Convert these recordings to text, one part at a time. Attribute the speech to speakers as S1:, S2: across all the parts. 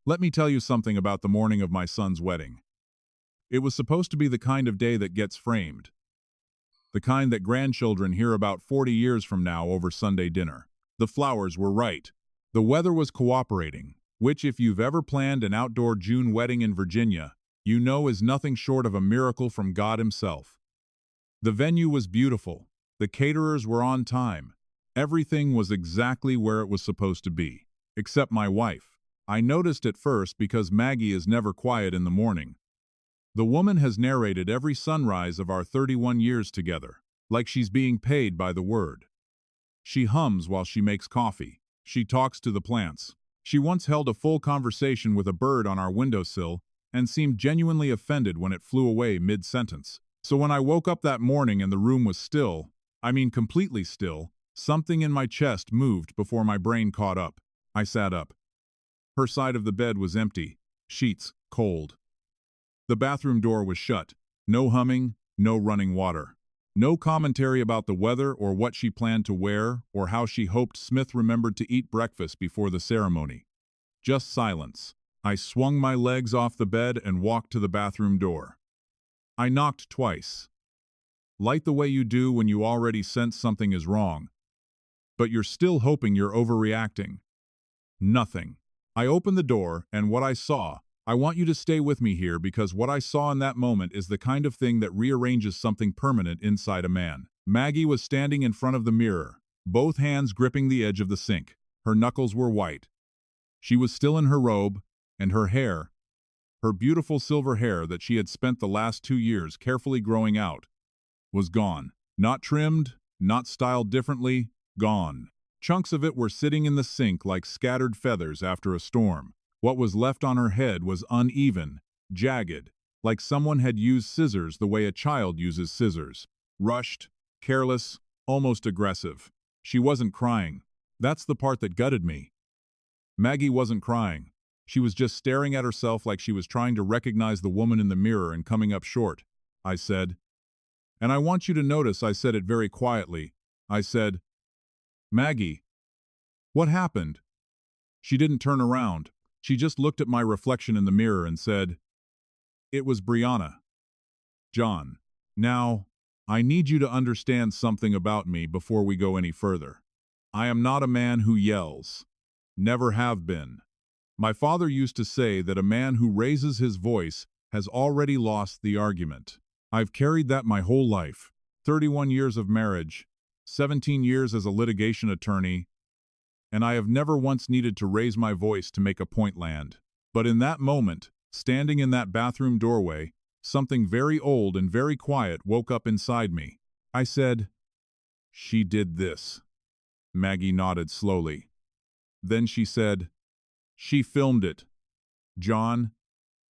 S1: Let me tell you something about the morning of my son's wedding. It was supposed to be the kind of day that gets framed. The kind that grandchildren hear about 40 years from now over Sunday dinner. The flowers were right. The weather was cooperating, which if you've ever planned an outdoor June wedding in Virginia, you know is nothing short of a miracle from God himself. The venue was beautiful. The caterers were on time. Everything was exactly where it was supposed to be, except my wife. I noticed at first because Maggie is never quiet in the morning. The woman has narrated every sunrise of our 31 years together, like she's being paid by the word. She hums while she makes coffee. She talks to the plants. She once held a full conversation with a bird on our windowsill and seemed genuinely offended when it flew away mid-sentence. So when I woke up that morning and the room was still, I mean completely still, something in my chest moved before my brain caught up. I sat up. Her side of the bed was empty, sheets cold. The bathroom door was shut. No humming, no running water. No commentary about the weather or what she planned to wear or how she hoped Smith remembered to eat breakfast before the ceremony. Just silence. I swung my legs off the bed and walked to the bathroom door. I knocked twice. Light the way you do when you already sense something is wrong. But you're still hoping you're overreacting. Nothing. I opened the door, and what I saw, I want you to stay with me here because what I saw in that moment is the kind of thing that rearranges something permanent inside a man. Maggie was standing in front of the mirror, both hands gripping the edge of the sink. Her knuckles were white. She was still in her robe, and her hair, her beautiful silver hair that she had spent the last 2 years carefully growing out, was gone. Not trimmed, not styled differently, gone. Chunks of it were sitting in the sink like scattered feathers after a storm. What was left on her head was uneven, jagged, like someone had used scissors the way a child uses scissors. Rushed, careless, almost aggressive. She wasn't crying. That's the part that gutted me. Maggie wasn't crying. She was just staring at herself like she was trying to recognize the woman in the mirror and coming up short. I said, and I want you to notice I said it very quietly. I said, Maggie, what happened? She didn't turn around. She just looked at my reflection in the mirror and said, it was Brianna. John, now, I need you to understand something about me before we go any further. I am not a man who yells. Never have been. My father used to say that a man who raises his voice has already lost the argument. I've carried that my whole life. 31 years of marriage, 17 years as a litigation attorney, and I have never once needed to raise my voice to make a point land. But in that moment, standing in that bathroom doorway, something very old and very quiet woke up inside me. I said, she did this. Maggie nodded slowly. Then she said, she filmed it. John,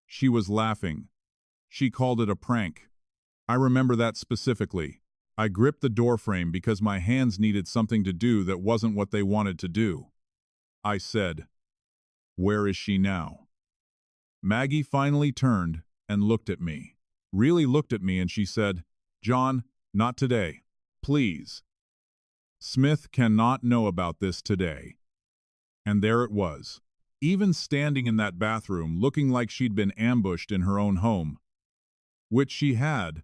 S1: she was laughing. She called it a prank. I remember that specifically. I gripped the doorframe because my hands needed something to do that wasn't what they wanted to do. I said, where is she now? Maggie finally turned and looked at me. Really looked at me, and she said, John, not today. Please. Smith cannot know about this today. And there it was. Even standing in that bathroom looking like she'd been ambushed in her own home. Which she had.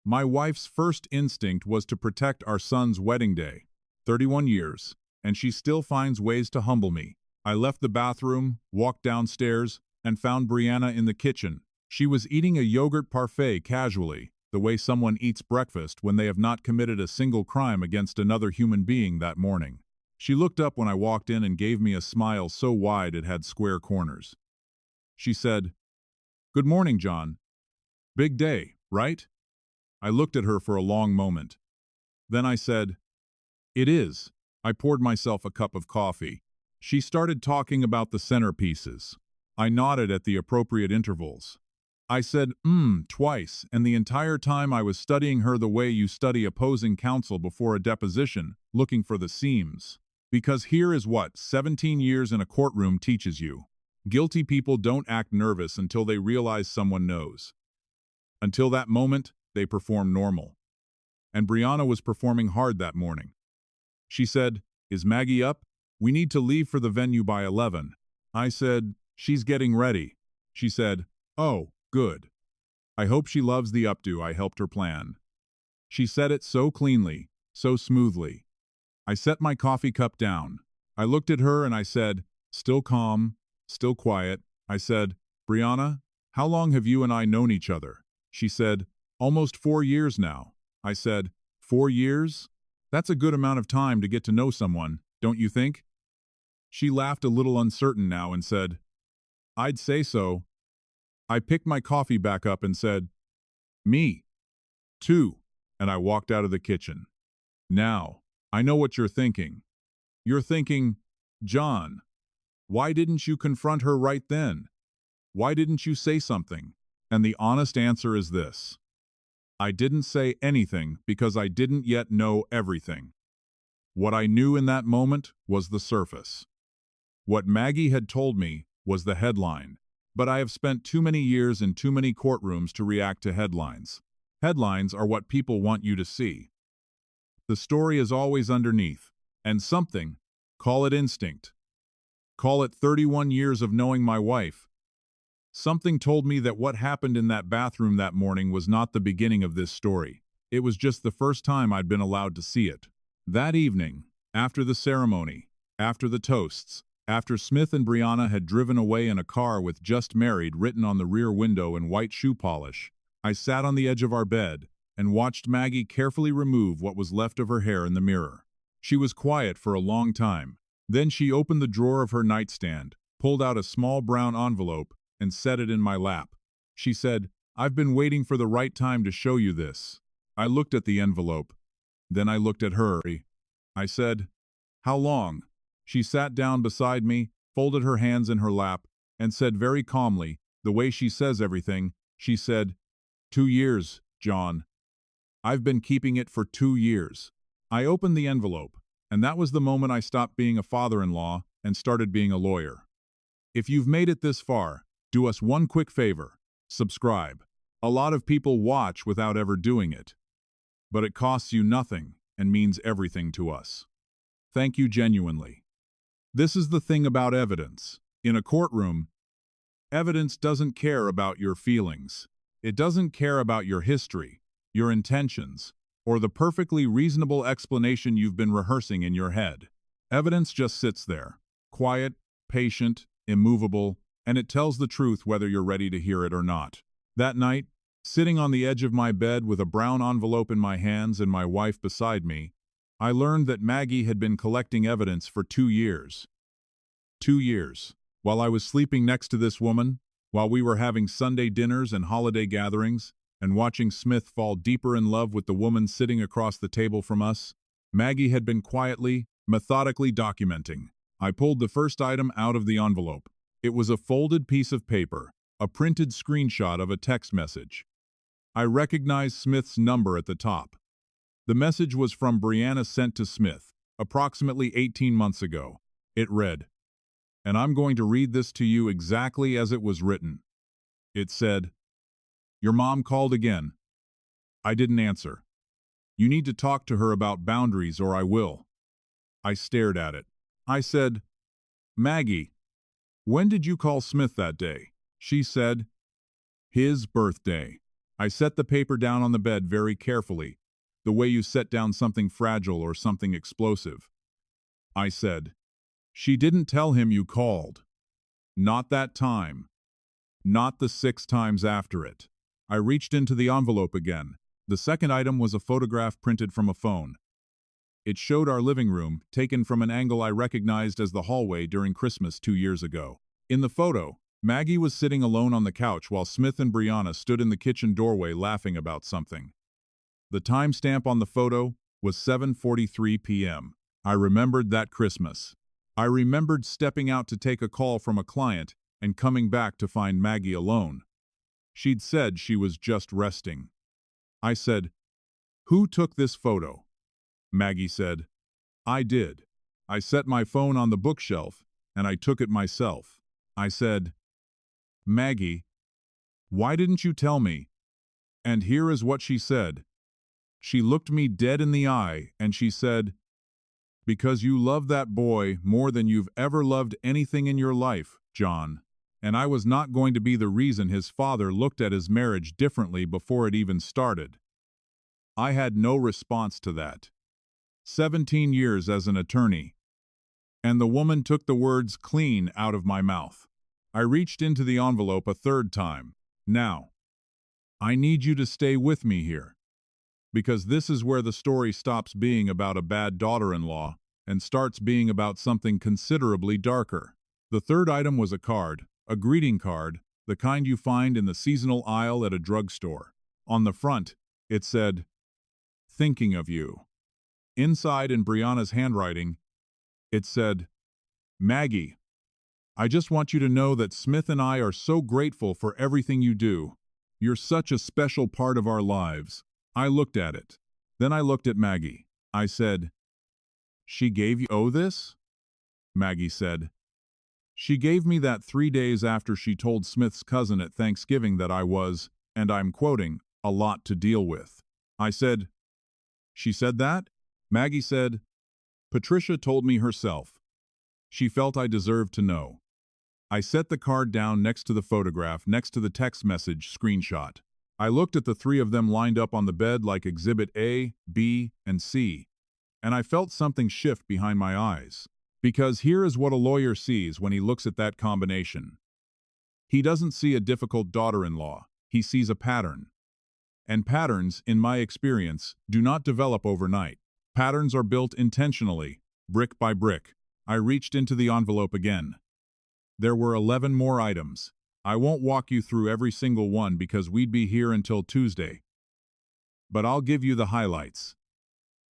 S1: My wife's first instinct was to protect our son's wedding day, 31 years, and she still finds ways to humble me. I left the bathroom, walked downstairs, and found Brianna in the kitchen. She was eating a yogurt parfait casually, the way someone eats breakfast when they have not committed a single crime against another human being that morning. She looked up when I walked in and gave me a smile so wide it had square corners. She said, good morning, John. Big day, right? I looked at her for a long moment. Then I said, it is. I poured myself a cup of coffee. She started talking about the centerpieces. I nodded at the appropriate intervals. I said, twice, and the entire time I was studying her the way you study opposing counsel before a deposition, looking for the seams. Because here is what 17 years in a courtroom teaches you. Guilty people don't act nervous until they realize someone knows. Until that moment, they perform normal. And Brianna was performing hard that morning. She said, is Maggie up? We need to leave for the venue by 11. I said, She's getting ready. She said, "Oh, good. I hope she loves the updo I helped her plan." She said it so cleanly, so smoothly. I set my coffee cup down. I looked at her and I said, still calm, still quiet, I said, "Brianna, how long have you and I known each other?" She said, "Almost 4 years now." I said, "4 years? That's a good amount of time to get to know someone, don't you think?" She laughed a little uncertain now and said, "I'd say so." I picked my coffee back up and said, "Me, too," and I walked out of the kitchen. Now, I know what you're thinking. You're thinking, "John, why didn't you confront her right then? Why didn't you say something?" And the honest answer is this. I didn't say anything because I didn't yet know everything. What I knew in that moment was the surface. What Maggie had told me was the headline, but I have spent too many years in too many courtrooms to react to headlines. Headlines are what people want you to see. The story is always underneath, and something, call it instinct, call it 31 years of knowing my wife, something told me that what happened in that bathroom that morning was not the beginning of this story. It was just the first time I'd been allowed to see it. That evening, after the ceremony, after the toasts, after Smith and Brianna had driven away in a car with "just married" written on the rear window in white shoe polish, I sat on the edge of our bed and watched Maggie carefully remove what was left of her hair in the mirror. She was quiet for a long time. Then she opened the drawer of her nightstand, pulled out a small brown envelope, and set it in my lap. She said, "I've been waiting for the right time to show you this." I looked at the envelope. Then I looked at her. I said, "How long?" She sat down beside me, folded her hands in her lap, and said very calmly, the way she says everything, she said, 2 years, John. I've been keeping it for 2 years. I opened the envelope, and that was the moment I stopped being a father-in-law and started being a lawyer. If you've made it this far, do us one quick favor. Subscribe. A lot of people watch without ever doing it. But it costs you nothing and means everything to us. Thank you genuinely. This is the thing about evidence. In a courtroom, evidence doesn't care about your feelings. It doesn't care about your history, your intentions, or the perfectly reasonable explanation you've been rehearsing in your head. Evidence just sits there, quiet, patient, immovable, and it tells the truth whether you're ready to hear it or not. That night, sitting on the edge of my bed with a brown envelope in my hands and my wife beside me, I learned that Maggie had been collecting evidence for 2 years. 2 years. While I was sleeping next to this woman, while we were having Sunday dinners and holiday gatherings, and watching Smith fall deeper in love with the woman sitting across the table from us, Maggie had been quietly, methodically documenting. I pulled the first item out of the envelope. It was a folded piece of paper, a printed screenshot of a text message. I recognized Smith's number at the top. The message was from Brianna sent to Smith, approximately 18 months ago. It read, and I'm going to read this to you exactly as it was written. It said, "Your mom called again. I didn't answer. You need to talk to her about boundaries or I will." I stared at it. I said, "Maggie, when did you call Smith that day?" She said, "His birthday." I set the paper down on the bed very carefully, the way you set down something fragile or something explosive. I said, "She didn't tell him you called. Not that time. Not the 6 times after it." I reached into the envelope again. The second item was a photograph printed from a phone. It showed our living room, taken from an angle I recognized as the hallway during Christmas 2 years ago. In the photo, Maggie was sitting alone on the couch while Smith and Brianna stood in the kitchen doorway laughing about something. The timestamp on the photo was 7:43 p.m. I remembered that Christmas. I remembered stepping out to take a call from a client and coming back to find Maggie alone. She'd said she was just resting. I said, "Who took this photo?" Maggie said, "I did. I set my phone on the bookshelf and I took it myself." I said, "Maggie, why didn't you tell me?" And here is what she said. She looked me dead in the eye and she said, "Because you love that boy more than you've ever loved anything in your life, John." and I was not going to be the reason his father looked at his marriage differently before it even started. I had no response to that. 17 years as an attorney. And the woman took the words clean out of my mouth. I reached into the envelope a third time. Now, I need you to stay with me here, because this is where the story stops being about a bad daughter-in-law and starts being about something considerably darker. The third item was a card, a greeting card, the kind you find in the seasonal aisle at a drugstore. On the front, it said, "Thinking of you." Inside, in Brianna's handwriting, it said, "Maggie, I just want you to know that Smith and I are so grateful for everything you do. You're such a special part of our lives." I looked at it. Then I looked at Maggie. I said, "She gave you this?" Maggie said, "She gave me that 3 days after she told Smith's cousin at Thanksgiving that I was, and I'm quoting, a lot to deal with." I said, "She said that?" Maggie said, "Patricia told me herself. She felt I deserved to know." I set the card down next to the photograph, next to the text message screenshot. I looked at the three of them lined up on the bed like Exhibit A, B, and C, and I felt something shift behind my eyes. Because here is what a lawyer sees when he looks at that combination. He doesn't see a difficult daughter-in-law, he sees a pattern. And patterns, in my experience, do not develop overnight. Patterns are built intentionally, brick by brick. I reached into the envelope again. There were 11 more items. I won't walk you through every single one because we'd be here until Tuesday. But I'll give you the highlights.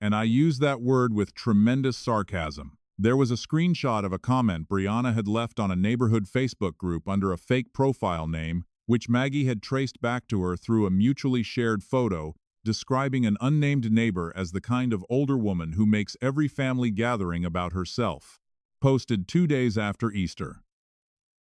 S1: And I use that word with tremendous sarcasm. There was a screenshot of a comment Brianna had left on a neighborhood Facebook group under a fake profile name, which Maggie had traced back to her through a mutually shared photo, describing an unnamed neighbor as the kind of older woman who makes every family gathering about herself. Posted 2 days after Easter.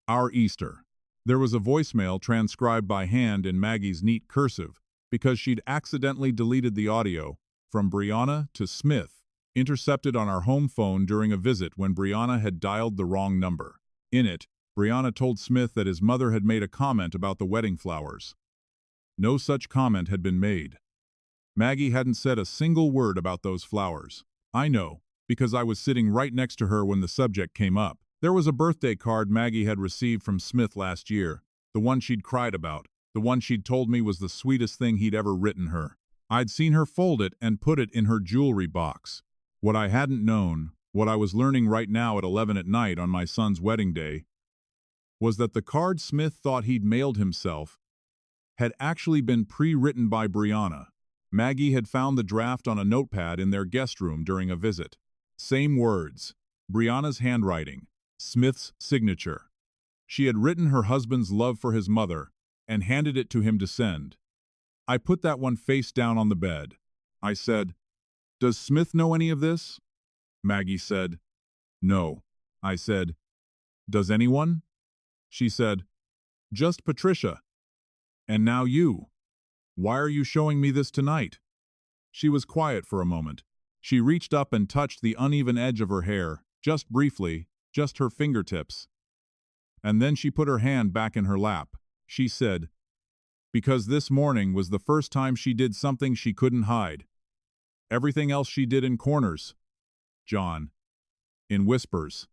S1: Our Easter. There was a voicemail transcribed by hand in Maggie's neat cursive, because she'd accidentally deleted the audio, from Brianna to Smith, intercepted on our home phone during a visit when Brianna had dialed the wrong number. In it, Brianna told Smith that his mother had made a comment about the wedding flowers. No such comment had been made. Maggie hadn't said a single word about those flowers. I know, because I was sitting right next to her when the subject came up. There was a birthday card Maggie had received from Smith last year, the one she'd cried about, the one she'd told me was the sweetest thing he'd ever written her. I'd seen her fold it and put it in her jewelry box. What I hadn't known, what I was learning right now at 11 at night on my son's wedding day, was that the card Smith thought he'd mailed himself had actually been pre-written by Brianna. Maggie had found the draft on a notepad in their guest room during a visit. Same words, Brianna's handwriting, Smith's signature. She had written her husband's love for his mother and handed it to him to send. I put that one face down on the bed. I said, "Does Smith know any of this?" Maggie said, "No." I said, "Does anyone?" She said, "Just Patricia. And now you. Why are you showing me this tonight?" She was quiet for a moment. She reached up and touched the uneven edge of her hair, just briefly, just her fingertips. And then she put her hand back in her lap. She said, "Because this morning was the first time she did something she couldn't hide. Everything else she did in corners. John. In whispers.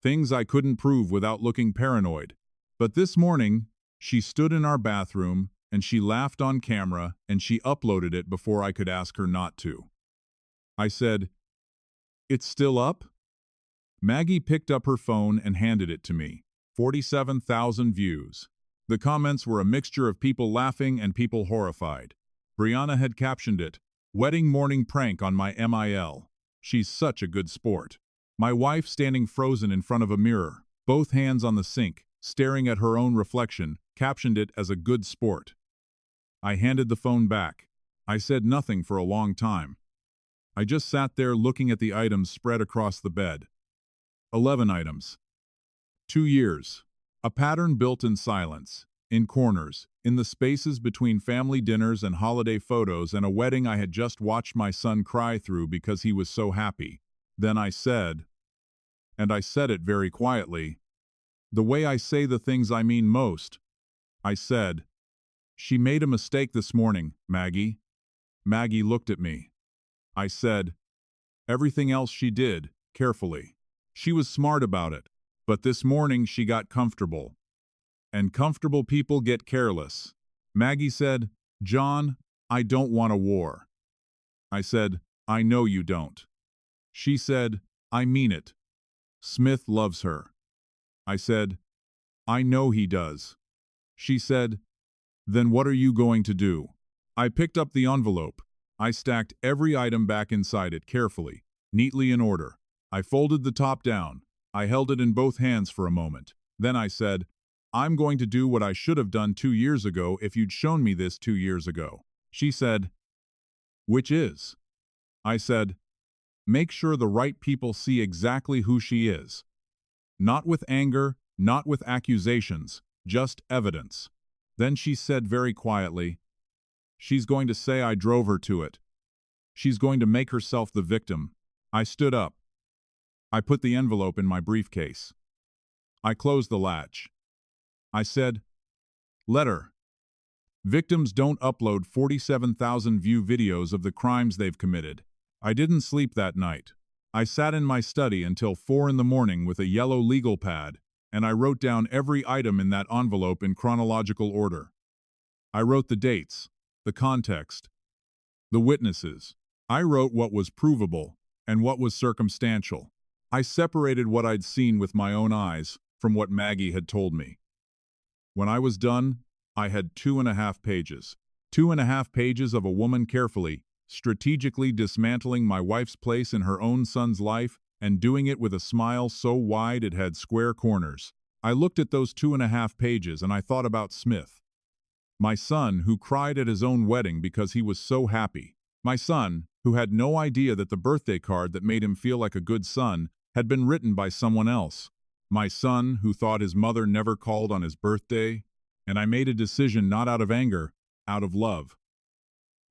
S1: Things I couldn't prove without looking paranoid. But this morning, she stood in our bathroom, and she laughed on camera, and she uploaded it before I could ask her not to." I said, "It's still up?" Maggie picked up her phone and handed it to me. 47,000 views. The comments were a mixture of people laughing and people horrified. Brianna had captioned it, "Wedding morning prank on my MIL. She's such a good sport." My wife, standing frozen in front of a mirror, both hands on the sink, staring at her own reflection, captioned it as a good sport. I handed the phone back. I said nothing for a long time. I just sat there looking at the items spread across the bed. 11 items. 2 years. A pattern built in silence, in corners, in the spaces between family dinners and holiday photos and a wedding I had just watched my son cry through because he was so happy. Then I said, and I said it very quietly, The way I say the things I mean most. I said, "She made a mistake this morning, Maggie." Maggie looked at me. I said, "Everything else she did, carefully. She was smart about it. But this morning she got comfortable. And comfortable people get careless." Maggie said, "John, I don't want a war." I said, "I know you don't." She said, "I mean it. Smith loves her." I said, "I know he does." She said, "Then what are you going to do?" I picked up the envelope. I stacked every item back inside it carefully, neatly in order. I folded the top down. I held it in both hands for a moment. Then I said, "I'm going to do what I should have done 2 years ago if you'd shown me this 2 years ago." She said, "Which is?" I said, "Make sure the right people see exactly who she is. Not with anger, not with accusations, just evidence." Then she said very quietly, "She's going to say I drove her to it. She's going to make herself the victim." I stood up. I put the envelope in my briefcase. I closed the latch. I said, "Let her. Victims don't upload 47,000 view videos of the crimes they've committed." I didn't sleep that night. I sat in my study until 4 in the morning with a yellow legal pad, and I wrote down every item in that envelope in chronological order. I wrote the dates, the context, the witnesses. I wrote what was provable and what was circumstantial. I separated what I'd seen with my own eyes from what Maggie had told me. When I was done, I had 2.5 pages. 2.5 pages of a woman carefully, strategically dismantling my wife's place in her own son's life and doing it with a smile so wide it had square corners. I looked at those 2.5 pages and I thought about Smith. My son, who cried at his own wedding because he was so happy. My son, who had no idea that the birthday card that made him feel like a good son had been written by someone else. My son, who thought his mother never called on his birthday. And I made a decision not out of anger, out of love.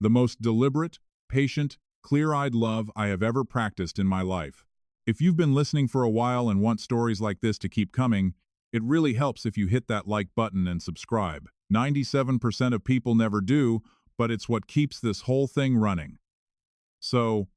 S1: The most deliberate, patient, clear-eyed love I have ever practiced in my life. If you've been listening for a while and want stories like this to keep coming, it really helps if you hit that like button and subscribe. 97% of people never do, but it's what keeps this whole thing running. So,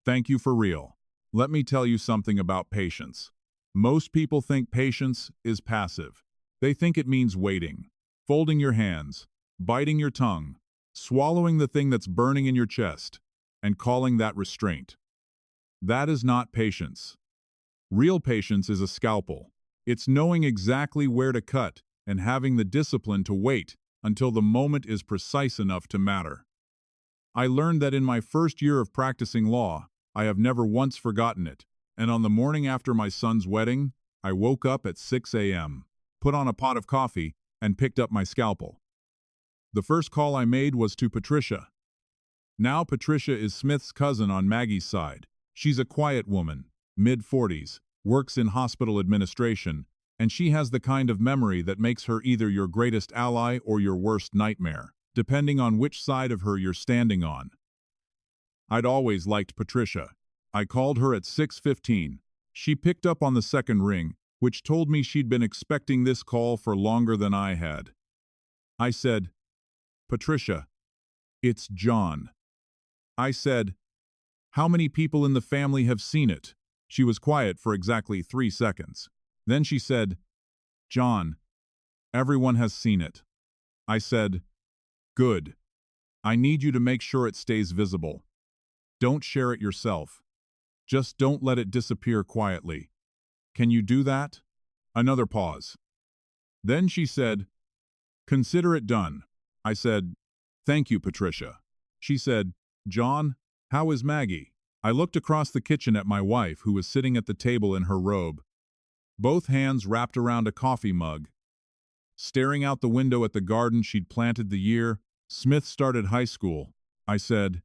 S1: thank you for real. Let me tell you something about patience. Most people think patience is passive. They think it means waiting, folding your hands, biting your tongue, swallowing the thing that's burning in your chest, and calling that restraint. That is not patience. Real patience is a scalpel. It's knowing exactly where to cut and having the discipline to wait until the moment is precise enough to matter. I learned that in my first year of practicing law. I have never once forgotten it, and on the morning after my son's wedding, I woke up at 6 a.m., put on a pot of coffee, and picked up my scalpel. The first call I made was to Patricia. Now Patricia is Smith's cousin on Maggie's side. She's a quiet woman, mid-40s, works in hospital administration, and she has the kind of memory that makes her either your greatest ally or your worst nightmare, depending on which side of her you're standing on. I'd always liked Patricia. I called her at 6:15. She picked up on the second ring, which told me she'd been expecting this call for longer than I had. I said, "Patricia, it's John." I said, "How many people in the family have seen it?" She was quiet for exactly 3 seconds. Then she said, "John, everyone has seen it." I said, "Good. I need you to make sure it stays visible. Don't share it yourself. Just don't let it disappear quietly. Can you do that?" Another pause. Then she said, "Consider it done." I said, "Thank you, Patricia." She said, "John, how is Maggie?" I looked across the kitchen at my wife, who was sitting at the table in her robe, both hands wrapped around a coffee mug, staring out the window at the garden she'd planted the year Smith started high school. I said,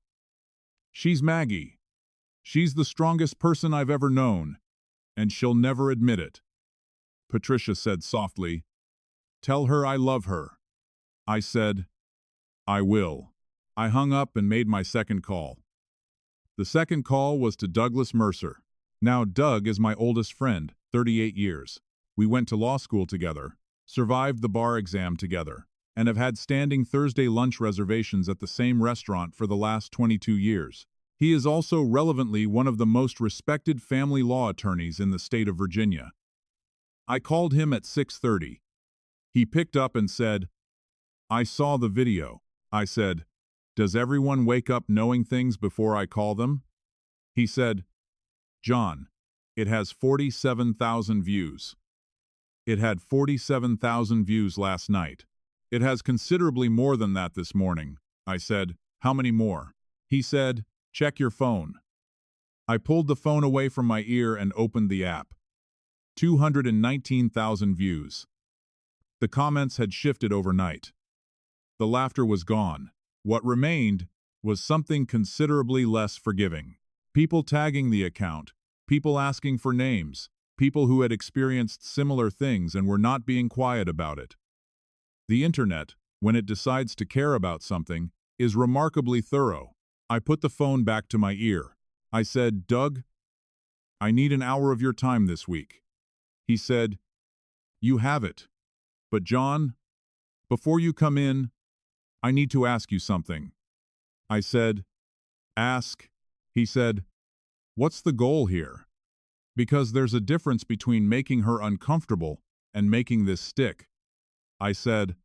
S1: "She's Maggie. She's the strongest person I've ever known, and she'll never admit it." Patricia said softly, "Tell her I love her." I said, "I will." I hung up and made my second call. The second call was to Douglas Mercer. Now Doug is my oldest friend, 38 years. We went to law school together, survived the bar exam together, and have had standing Thursday lunch reservations at the same restaurant for the last 22 years. He is also relevantly one of the most respected family law attorneys in the state of Virginia. I called him at 6:30. He picked up and said, "I saw the video." I said, "Does everyone wake up knowing things before I call them?" He said, "John, it has 47,000 views." It had 47,000 views last night. It has considerably more than that this morning. I said, "How many more?" He said, "Check your phone." I pulled the phone away from my ear and opened the app. 219,000 views. The comments had shifted overnight. The laughter was gone. What remained was something considerably less forgiving. People tagging the account, people asking for names, people who had experienced similar things and were not being quiet about it. The internet, when it decides to care about something, is remarkably thorough. I put the phone back to my ear. I said, "Doug, I need an hour of your time this week." He said, "You have it. But John, before you come in, I need to ask you something." I said, "Ask." He said, "What's the goal here? Because there's a difference between making her uncomfortable and making this stick." I said,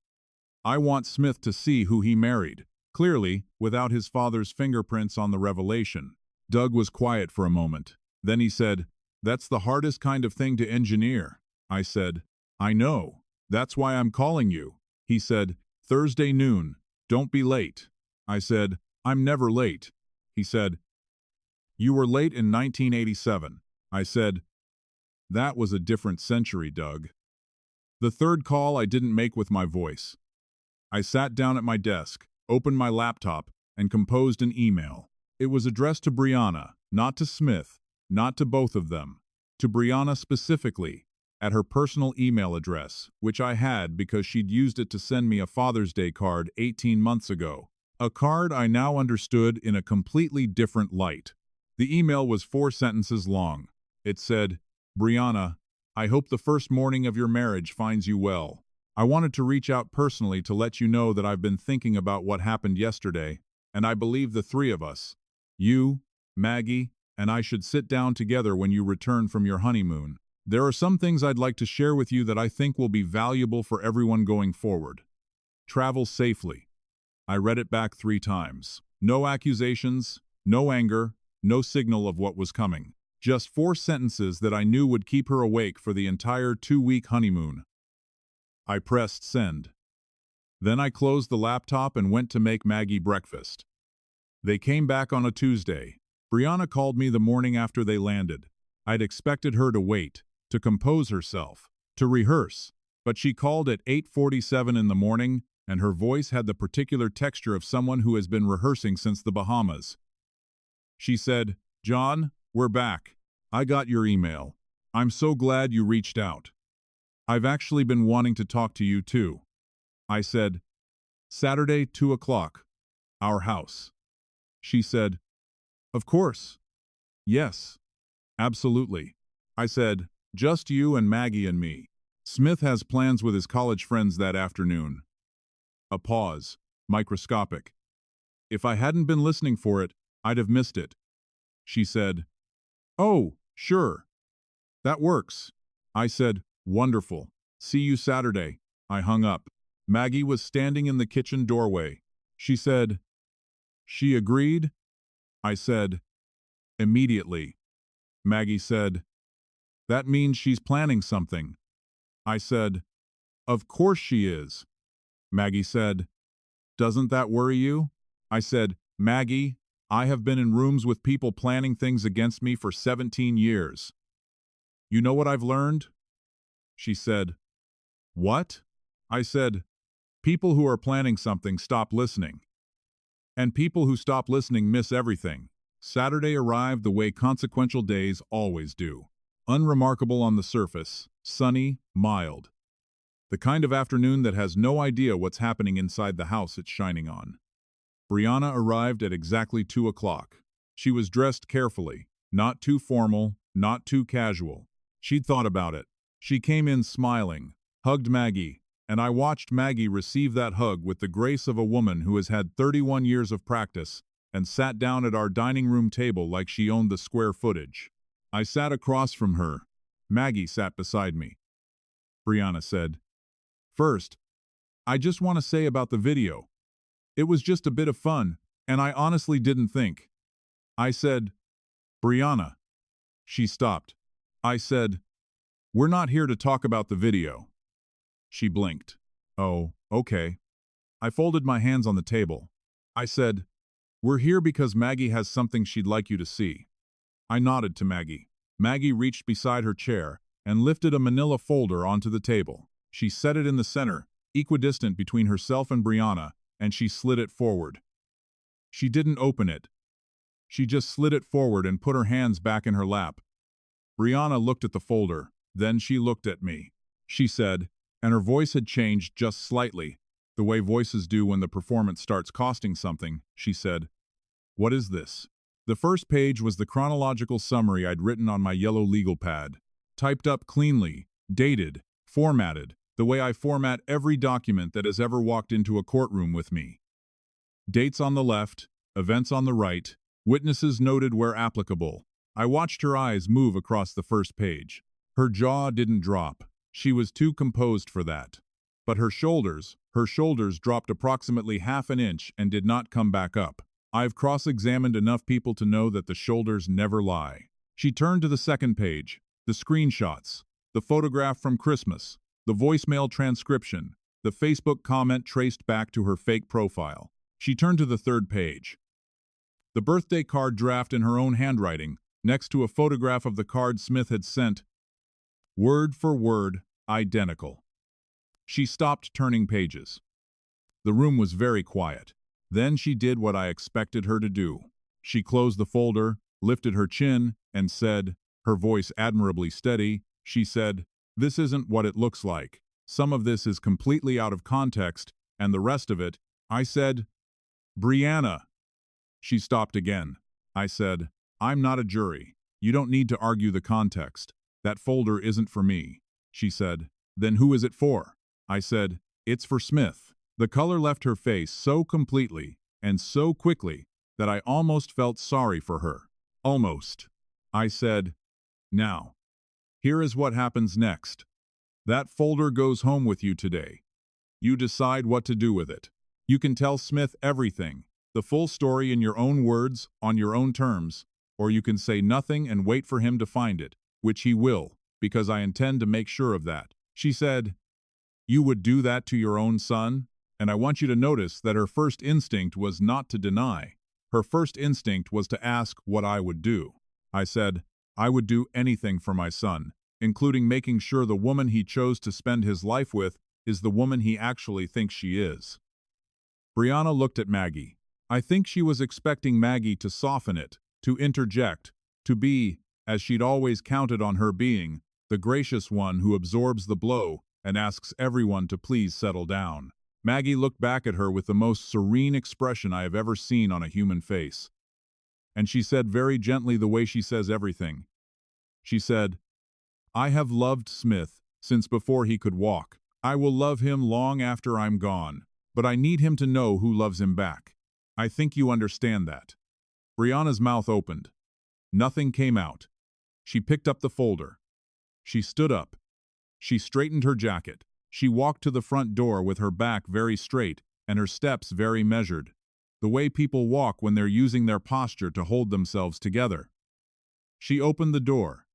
S1: "I want Smith to see who he married, clearly, without his father's fingerprints on the revelation." Doug was quiet for a moment. Then he said, "That's the hardest kind of thing to engineer." I said, "I know. That's why I'm calling you." He said, "Thursday noon. Don't be late." I said, "I'm never late." He said, "You were late in 1987. I said, "That was a different century, Doug." The third call I didn't make with my voice. I sat down at my desk, opened my laptop, and composed an email. It was addressed to Brianna, not to Smith, not to both of them. To Brianna specifically, at her personal email address, which I had because she'd used it to send me a Father's Day card 18 months ago. A card I now understood in a completely different light. The email was 4 sentences long. It said, "Brianna, I hope the first morning of your marriage finds you well. I wanted to reach out personally to let you know that I've been thinking about what happened yesterday, and I believe the three of us, you, Maggie, and I should sit down together when you return from your honeymoon. There are some things I'd like to share with you that I think will be valuable for everyone going forward. Travel safely." I read it back 3 times. No accusations, no anger, no signal of what was coming. Just 4 sentences that I knew would keep her awake for the entire 2-week honeymoon. I pressed send. Then I closed the laptop and went to make Maggie breakfast. They came back on a Tuesday. Brianna called me the morning after they landed. I'd expected her to wait, to compose herself, to rehearse, but she called at 8:47 in the morning, and her voice had the particular texture of someone who has been rehearsing since the Bahamas. She said, "John, we're back. I got your email. I'm so glad you reached out. I've actually been wanting to talk to you too." I said, "Saturday, 2 o'clock. Our house." She said, "Of course. Yes. Absolutely." I said, "Just you and Maggie and me. Smith has plans with his college friends that afternoon." A pause, microscopic. If I hadn't been listening for it, I'd have missed it. She said, "Oh, sure. That works." I said, "Wonderful. See you Saturday." I hung up. Maggie was standing in the kitchen doorway. She said, "She agreed?" I said, "Immediately." Maggie said, "That means she's planning something." I said, "Of course she is." Maggie said, "Doesn't that worry you?" I said, "Maggie, I have been in rooms with people planning things against me for 17 years. You know what I've learned?" She said, "What?" I said, "People who are planning something stop listening. And people who stop listening miss everything." Saturday arrived the way consequential days always do. Unremarkable on the surface, sunny, mild. The kind of afternoon that has no idea what's happening inside the house it's shining on. Brianna arrived at exactly 2 o'clock. She was dressed carefully, not too formal, not too casual. She'd thought about it. She came in smiling, hugged Maggie, and I watched Maggie receive that hug with the grace of a woman who has had 31 years of practice and sat down at our dining room table like she owned the square footage. I sat across from her. Maggie sat beside me. Brianna said, "First, I just want to say about the video. It was just a bit of fun, and I honestly didn't think." I said, "Brianna." She stopped. I said, "We're not here to talk about the video." She blinked. "Oh, okay." I folded my hands on the table. I said, "We're here because Maggie has something she'd like you to see." I nodded to Maggie. Maggie reached beside her chair and lifted a manila folder onto the table. She set it in the center, equidistant between herself and Brianna, and she slid it forward. She didn't open it. She just slid it forward and put her hands back in her lap. Brianna looked at the folder, then she looked at me. She said, and her voice had changed just slightly, the way voices do when the performance starts costing something. She said, "What is this?" The first page was the chronological summary I'd written on my yellow legal pad, typed up cleanly, dated, formatted, the way I format every document that has ever walked into a courtroom with me. Dates on the left, events on the right, witnesses noted where applicable. I watched her eyes move across the first page. Her jaw didn't drop. She was too composed for that. But her shoulders dropped approximately half an inch and did not come back up. I've cross-examined enough people to know that the shoulders never lie. She turned to the second page, the screenshots, the photograph from Christmas, the voicemail transcription, the Facebook comment traced back to her fake profile. She turned to the third page. The birthday card draft in her own handwriting, next to a photograph of the card Smith had sent, word for word, identical. She stopped turning pages. The room was very quiet. Then she did what I expected her to do. She closed the folder, lifted her chin, and said, her voice admirably steady, she said, "This isn't what it looks like. Some of this is completely out of context, and the rest of it." I said, "Brianna." She stopped again. I said, "I'm not a jury. You don't need to argue the context. That folder isn't for me." She said, "Then who is it for?" I said, "It's for Smith." The color left her face so completely and so quickly that I almost felt sorry for her. Almost. I said, "Now, here is what happens next. That folder goes home with you today. You decide what to do with it. You can tell Smith everything, the full story in your own words, on your own terms, or you can say nothing and wait for him to find it, which he will, because I intend to make sure of that." She said, "You would do that to your own son?" And I want you to notice that her first instinct was not to deny. Her first instinct was to ask what I would do. I said, "I would do anything for my son, including making sure the woman he chose to spend his life with is the woman he actually thinks she is." Brianna looked at Maggie. I think she was expecting Maggie to soften it, to interject, to be, as she'd always counted on her being, the gracious one who absorbs the blow and asks everyone to please settle down. Maggie looked back at her with the most serene expression I have ever seen on a human face. And she said very gently the way she says everything. She said, "I have loved Smith since before he could walk. I will love him long after I'm gone, but I need him to know who loves him back. I think you understand that." Brianna's mouth opened. Nothing came out. She picked up the folder. She stood up. She straightened her jacket. She walked to the front door with her back very straight and her steps very measured, the way people walk when they're using their posture to hold themselves together. She opened the door.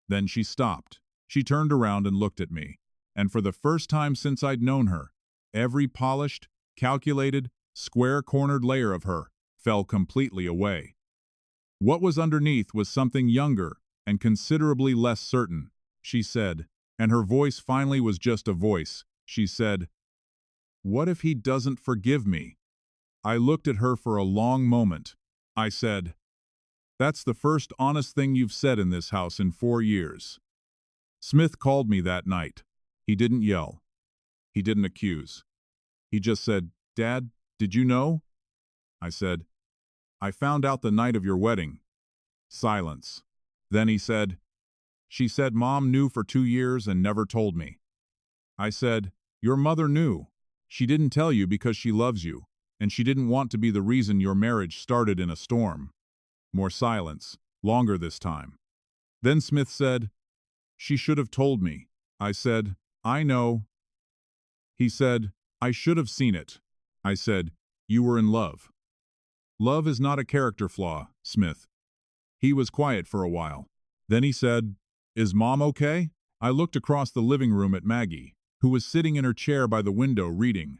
S1: Then she stopped. She turned around and looked at me, and for the first time since I'd known her, every polished, calculated, square-cornered layer of her fell completely away. What was underneath was something younger and considerably less certain. She said, and her voice finally was just a voice, she said, "What if he doesn't forgive me?" I looked at her for a long moment. I said, "That's the first honest thing you've said in this house in 4 years." Smith called me that night. He didn't yell. He didn't accuse. He just said, "Dad, did you know?" I said, "I found out the night of your wedding." Silence. Then he said, She said Mom knew for 2 years and never told me. I said, your mother knew. She didn't tell you because she loves you, and she didn't want to be the reason your marriage started in a storm. More silence, longer this time. Then Smith said, she should have told me. I said, I know. He said, I should have seen it. I said, you were in love. Love is not a character flaw, Smith. He was quiet for a while. Then he said, is Mom okay? I looked across the living room at Maggie, who was sitting in her chair by the window reading.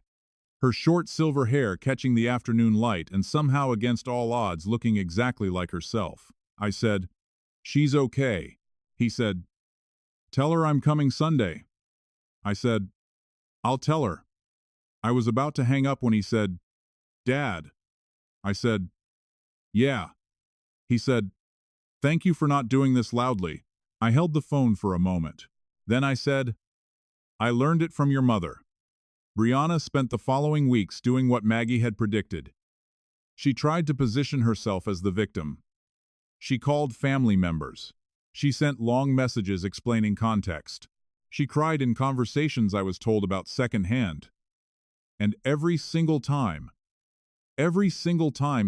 S1: Her short silver hair catching the afternoon light and somehow against all odds looking exactly like herself. I said, she's okay. He said, tell her I'm coming Sunday. I said, I'll tell her. I was about to hang up when he said, Dad. I said, yeah. He said, thank you for not doing this loudly. I held the phone for a moment. Then I said, I learned it from your mother. Brianna spent the following weeks doing what Maggie had predicted. She tried to position herself as the victim. She called family members. She sent long messages explaining context. She cried in conversations I was told about secondhand. And every single time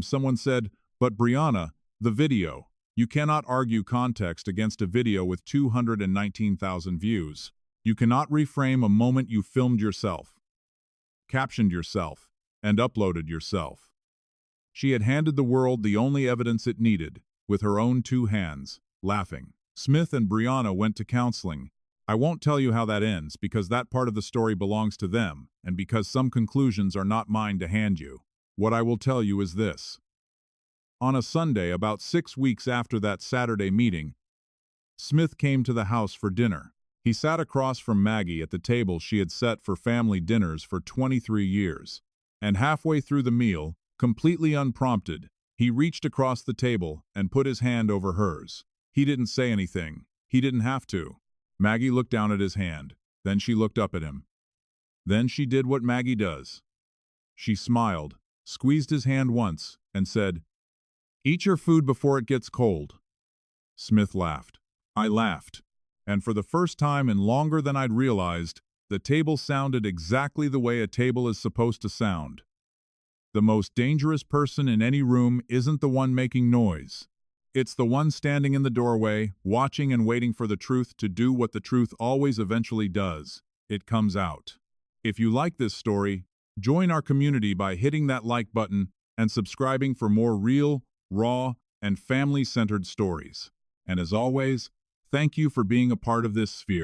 S1: someone said, but Brianna, the video. You cannot argue context against a video with 219,000 views. You cannot reframe a moment you filmed yourself, captioned yourself, and uploaded yourself. She had handed the world the only evidence it needed, with her own 2 hands, laughing. Smith and Brianna went to counseling. I won't tell you how that ends because that part of the story belongs to them, and because some conclusions are not mine to hand you. What I will tell you is this. On a Sunday, about 6 weeks after that Saturday meeting, Smith came to the house for dinner. He sat across from Maggie at the table she had set for family dinners for 23 years. And halfway through the meal, completely unprompted, he reached across the table and put his hand over hers. He didn't say anything. He didn't have to. Maggie looked down at his hand. Then she looked up at him. Then she did what Maggie does. She smiled, squeezed his hand once, and said, eat your food before it gets cold. Smith laughed. I laughed. And for the first time in longer than I'd realized, the table sounded exactly the way a table is supposed to sound. The most dangerous person in any room isn't the one making noise. It's the one standing in the doorway, watching and waiting for the truth to do what the truth always eventually does. It comes out. If you like this story, join our community by hitting that like button and subscribing for more real, raw, and family-centered stories. And as always, thank you for being a part of this sphere.